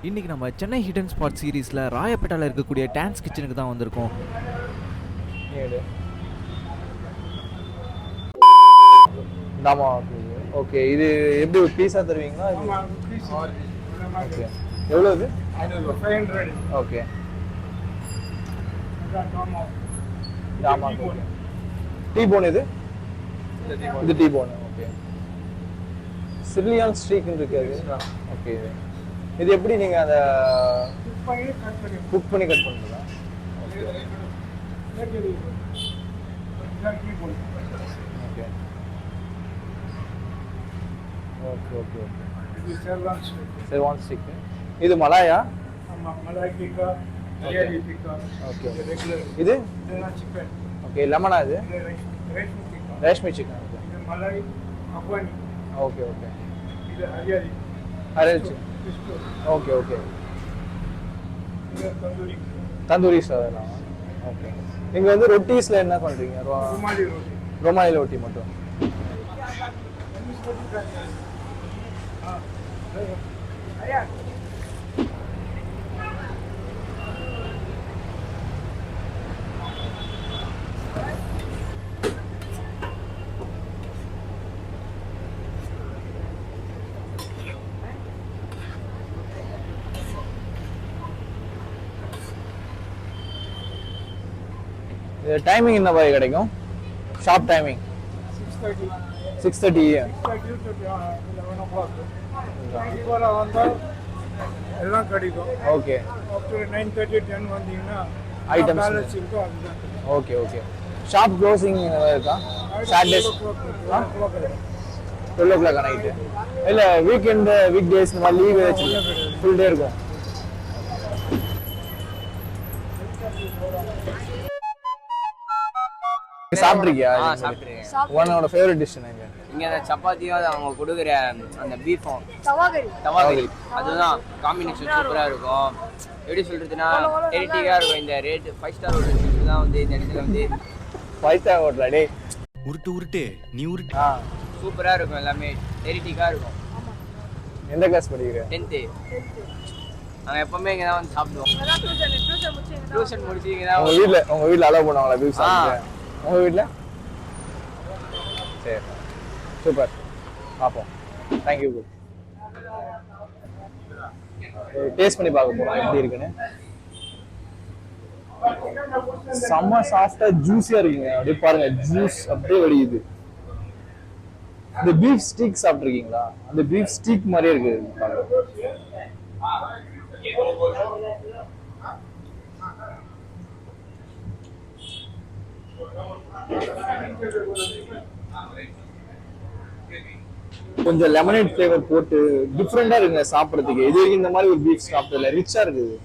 இன்றைக்கி நம்ம Chennai hidden spot சீரீஸில் ராயப்பேட்டாவில் இருக்கக்கூடிய டான்ஸ் கிச்சனுக்கு தான் வந்திருக்கோம். ஓகே, இது எப்படி பீஸா தருவீங்களா? ஓகே, எவ்வளோ இது? 500. ஓகே, டீ போன் இது டீ போன். ஓகே, சில்லியான் ஸ்ட்ரீக் இருக்காது. ஓகே, இது எப்படி நீங்க அந்த குக் பண்ணி கட் பண்ணுறீங்களா? Okay okay okay okay okay. இது செர்வான் ஸ்டிக். இது மலாயா? ஆமா, மலாய் டிக்கா, ஹரியாலி டிக்கா. Okay, regular. இது சிக்கன். ஓகே, லெமனா? இது ரேஷ்மி டிக்கா. ரேஷ்மி சிக்கன். இது மலாய் அஃகானி. Okay okay. இது ஹரியாலி. ஹரியாலி. Okay okay. இது தந்தூரி. தந்தூரி சாதம். ஓகே. நீங்க வந்து ரொட்டிஸ்ல என்ன பண்றீங்க? ருமாலி ரொட்டி. ருமாலி ரொட்டி மட்டும். டைமிங் என்ன மாதிரி கிடைக்கும்? Shop timing 6:30 AM. 11 o'clock. ஈவரா வந்தா எல்லாம் கிடைக்கும். ஓகே. ஆஃப்டர் 9:30 10 வந்தீங்கன்னா ஐட்டம்ஸ் பேலன்ஸ் இருக்கும். அதுதான். Okay okay. ஷாப் க்ளோசிங் இருக்கா? Saturdays 12 o'clock night. இல்ல வீக்கெண்ட் வீக் டேஸ் இந்த மாதிரி லீவ் ஏதாச்சும் ஃபுல் டே இருக்கும். சாப்பிட்ருக்கியா? சாப்பிட்ருக்கேன். உன்னோட ஃபேவரட் டிஷ் என்ன? இங்கே அந்த சப்பாத்தியும் அவங்க கொடுக்குற அந்த பீஃபும் தவாகரி அதுதான் காம்பினேஷன் சூப்பராக இருக்கும். எப்படி சொல்கிறதுனா டெரிட்டிக்காக இருக்கும். இந்த ரேட் 5 ஸ்டார் ஹோட்டல் தான் வந்து இந்த இடத்துல வந்து 5 ஸ்டார் ஹோட்டலா? டே உருட்டு நீ உருட்டு. சூப்பராக இருக்கும். எல்லாமே டெரிட்டிக்காக இருக்கும். எந்த கிளாஸ் படிக்கிற? 10th. நாங்கள் எப்பவுமே இங்கே தான் வந்து சாப்பிடுவோம். டியூஷன் முடிச்சு இங்கே தான். உங்கள் வீட்டில் அலோவ் பண்ணுவாங்களா பீஃப் சாப்பிட? உங்கள் வீட்டில்? சரி, சூப்பர். பார்ப்போம். தேங்க்யூ. டேஸ்ட் பண்ணி பார்க்க போகிறோம் எப்படி இருக்குன்னு. செம்ம சாஃப்டா ஜூஸியா இருக்குங்க. அப்படியே பாருங்க, ஜூஸ் அப்படியே வடியுது. இந்த பீஃப் ஸ்டீக் சாப்பிட்ருக்கீங்களா? அந்த பீஃப் ஸ்டீக் மாதிரியே இருக்கு. கொஞ்சம் லெமனேட் ஃப்ளேவர் போட்டு டிஃப்ரெண்டா இருக்குங்க சாப்பிட்றதுக்கு. இது வரைக்கும் இந்த மாதிரி ஒரு பீஃப் சாப்பிட்டதில்ல. ரிச்சா இருக்குது.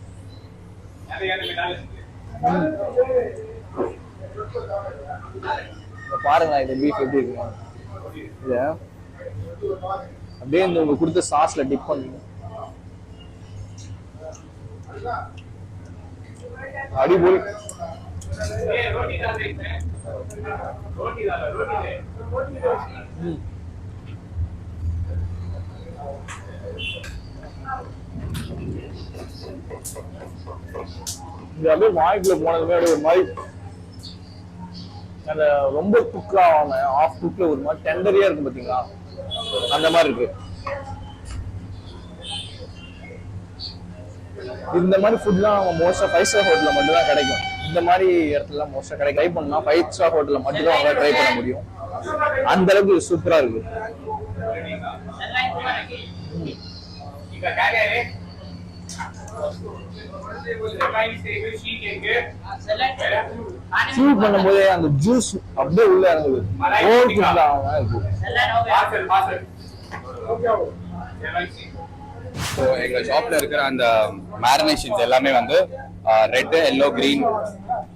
பாருங்க இந்த பீஃப் எப்படி இருக்குங்க. இத அப்படியே இந்த உங்களுக்கு கொடுத்த சாஸ்ல டிப் பண்ணுங்க. அடிபொலி. இது அப்படியே வாய்க்குள்ள போனதுமே அப்படியே ஒரு மாதிரி அந்த ரொம்ப குக் ஆகாம ஆஃப் குக்ல ஒரு மாதிரி டெண்டரியா இருக்கும் பாத்தீங்களா, அந்த மாதிரி இருக்கு. இந்த மாதிரி ஃபுட்லாம் மோஸ்டா 5 ஸ்டார் ஹோட்டல்ல மட்டும் தான் கிடைக்கும். இந்த மாதிரி இடத்துல மோஸ்டா கிடைக்கும். ட்ரை பண்ணா 5 ஸ்டார் ஹோட்டல்ல மட்டும் தான் உங்களால ட்ரை பண்ண முடியும். அந்த அளவுக்கு சூப்பரா இருக்கு. சீவ் பண்ணும்போதே அந்த ஜூஸ் அப்படியே உள்ள இறங்குது. ஸோ எங்கள் ஷாப்பில் இருக்கிற அந்த மேரினேஷன்ஸ் எல்லாமே வந்து ரெட், எல்லோ, கிரீன்,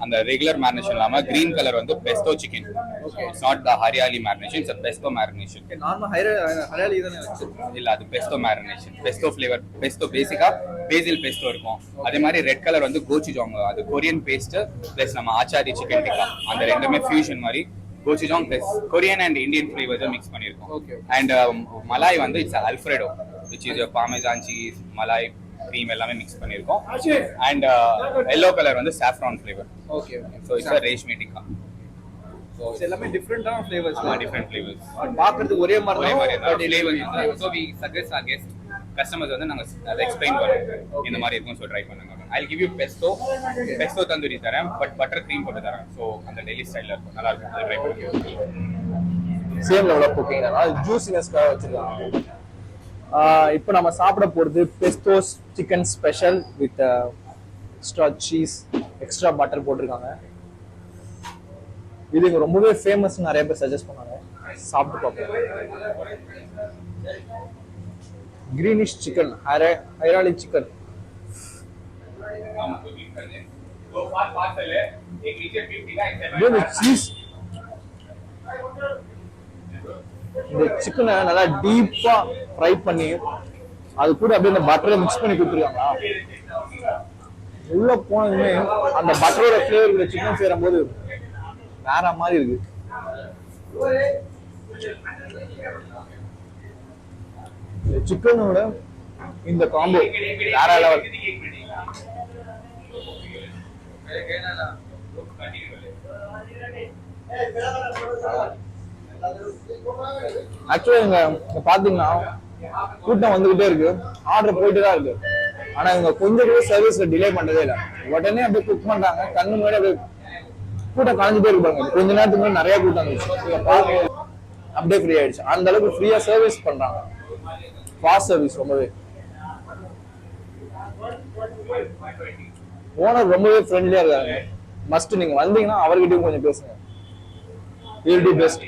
அந்த ரெகுலர் மேரினேஷன் இல்லாமல் கிரீன் கலர் வந்து Bairstow chicken. Okay, it's not the hariyali marination, it's Bairstow marination. Hariyali தானே இல்லை, அது Bairstow marination. Bairstow flavour, Bairstow பேசிக்காக பேசில் பெஸ்டோ இருக்கும். அதே மாதிரி ரெட் கலர் வந்து கோச்சுஜாங், அது கொரியன் பேஸ்ட்டு ப்ளஸ் நம்ம ஆச்சாரி சிக்கன் டிக்கா, அந்த ரெண்டுமே ஃபியூஷன் மாதிரி gochujang plus Korean and Indian ஃப்ளேவர்ஸும் மிக்ஸ் பண்ணியிருக்கோம். அண்ட் மலாய் வந்து it's alfredo, which is your parmesan cheese, malai, cream எல்லாமே மிக்ஸ் பண்ணியிருக்கோம். அண்ட் எல்லோ கலர் வந்து saffron flavour. Okay okay. So it's reshmi tikka. So எல்லாமே டிஃப்ரெண்டான ஃப்ளேவர்ஸ். Different flavours. பார்க்கறதுக்கு ஒரே மாதிரி ஒரே மாதிரி தான் flavour. So we suggest our guest customers வந்து நாங்கள் அதை எக்ஸ்பிளைன் பண்ணுவோம் இந்த மாதிரி இருக்கும். ஸோ ட்ரை பண்ணுங்க. I give you Bairstow tandoori தரேன், பட் பட்டர் க்ரீம் போட்டு தரேன். ஸோ அந்த டெல்லி ஸ்டைலில் இருக்கும், நல்லா இருக்கும். அதை ட்ரை பண்ணுங்க. சேம் லெவல் ஆஃப் குக்கிங் தான். அது ஜூசினஸ்க்காக வச்சிருக்காங்க. இப்போ நம்ம சாப்பிட போகிறது பெஸ்டோஸ் chicken special with extra cheese, extra butter போட்டிருக்காங்க. இது இங்க ரொம்பவே ஃபேமஸ், நிறைய பேர் சஜஸ்ட் பண்ணாங்க. சாப்பிட்டு பார்ப்போம். Greenish chicken, hariyali chicken. Cheese இந்த சிக்கனை நல்லா டீப்பா ஃப்ரை பண்ணி அது கூட அப்படியே இந்த பட்டரை மிக்ஸ் பண்ணி கொடுத்துருக்காங்க. உள்ள போனதுமே அந்த பட்டரோட ஃபிளேவர் கூட சிக்கன் சேரும் போது வேற மாதிரி இருக்கு. சிக்கனோட இந்த காம்போ வேற லெவல். ஆக்சுவலா இங்க பாத்தீங்கன்னா கூட்டம் வந்துகிட்டே இருக்கு, ஆர்டர் போயிட்டு தான் இருக்கு. ஆனா இவங்க கொஞ்சம் கூட சர்வீஸ்ல டிலே பண்றதே இல்லை. உடனே அப்படியே குக் பண்றாங்க, கண்ணு முன்னாடி அப்படியே கூட்டம் கலந்துட்டே இருப்பாங்க. கொஞ்ச நேரத்துக்கு முன்னாடி நிறைய கூட்டம் இருந்துச்சு, அப்படியே ஃப்ரீ ஆயிடுச்சு. அந்த அளவுக்கு ஃப்ரீயா சர்வீஸ் பண்றாங்க. ஃபாஸ்ட் சர்வீஸ் ரொம்பவே. ஓனர் ரொம்பவே ஃப்ரெண்ட்லியா இருக்காங்க. மஸ்ட் நீங்க வந்தீங்கன்னா அவர்கிட்டயும் கொஞ்சம் பேசுங்க. Will do best.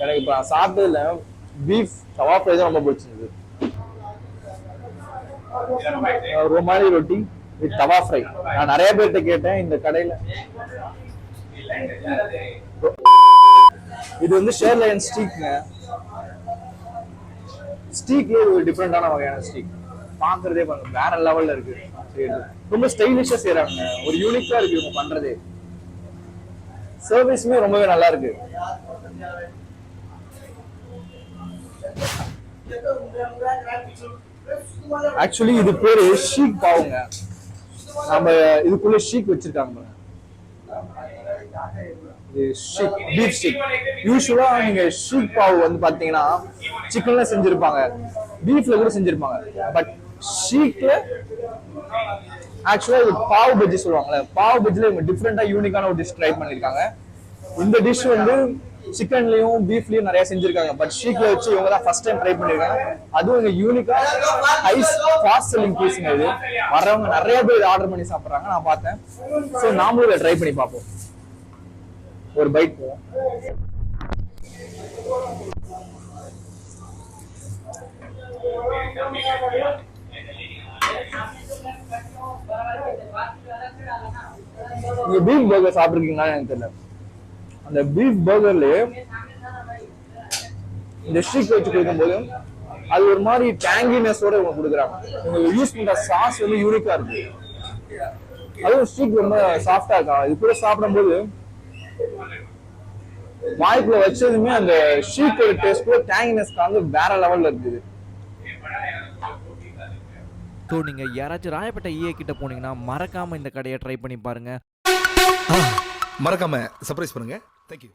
எனக்கு இப்ப நான் சாப்பிட்டதுல பீஃப் தவா ஃப்ரை தான் ரொம்ப பிடிச்சிருந்தது. ருமாலி ரொட்டி வித் தவா ஃப்ரை. நான் நிறைய பேர்கிட்ட கேட்டேன் இந்த கடையில. இது வந்து ஷேர்லைன் ஸ்டீக்ங்க. ஸ்டீக்ல ஒரு டிஃப்ரெண்டான வகையான ஸ்டீக். பாக்குறதே பாருங்க வேற லெவல்ல இருக்கு. ரொம்ப ஸ்டைலிஷா செய்யறாங்க, ஒரு யூனிக்கா இருக்கு இவங்க பண்றதே. சர்வீஸுமே ரொம்பவே நல்லா இருக்கு. ஆக்சுவலி இது பேரு ஷீக் பாவுங்க. நம்ம இதுக்குள்ள ஷீக் வச்சிருக்காங்க. Beef steak. யூசுவலா நீங்க ஷீக் பாவு வந்து பாத்தீங்கன்னா சிக்கன்ல செஞ்சிருப்பாங்க, பீஃப்ல கூட செஞ்சிருப்பாங்க. பட் ஷீக்ல ஆக்சுவலா இது பாவ் பஜ்ஜி சொல்லுவாங்கல்ல, பாவ் பஜ்ஜில இவங்க டிஃப்ரெண்டா யூனிக்கான ஒரு டிஷ் ட்ரை பண்ணிருக்காங்க. இந்த டிஷ் வந்து சிக்கன்லயும் பீஃப்லயும் நிறைய செஞ்சிருக்காங்க. பட் ஷீக்ல வச்சு இவங்க தான் ஃபர்ஸ்ட் டைம் ட்ரை பண்ணிருக்காங்க. அதுவும் இங்க யூனிக்கா ஃபாஸ்ட் செல்லிங் பீஸ்ங்க. இது வரவங்க நிறைய பேர் ஆர்டர் பண்ணி சாப்பிடுறாங்க, நான் பார்த்தேன். ஸோ நாமளும் இதை ட்ரை பண்ணி பார்ப்போம். ஒரு பைட் போவோம். நீங்க பீஃப் பர்கர் சாப்பிட்டுருக்கீங்களா எனக்கு தெரியல. அந்த பீஃப் பர்கர்லயே இந்த ஷீக் வச்சு கொடுக்கும்போது அது ஒரு மாதிரி டேங்கினஸோட இவங்க கொடுக்குறாங்க. இவங்க யூஸ் பண்ற சாஸ் வந்து யூனிக்கா இருக்கு. அதுவும் ஷீக் ரொம்ப சாஃப்டா இருக்கா. இது கூட சாப்பிடும்போது வாய்க்குள்ள வச்சதுமே அந்த ஷீக்கோட டேஸ்ட் கூட டேங்கினஸ் காந்து வேற லெவல்ல இருக்குது. ஸோ நீங்கள் யாராச்சும் ராயப்பேட்டை ஈஏ கிட்ட போனீங்கன்னா மறக்காமல் இந்த கடையை ட்ரை பண்ணி பாருங்கள். மறக்காம சர்ப்ரைஸ் பண்ணுங்க. தேங்க்யூ.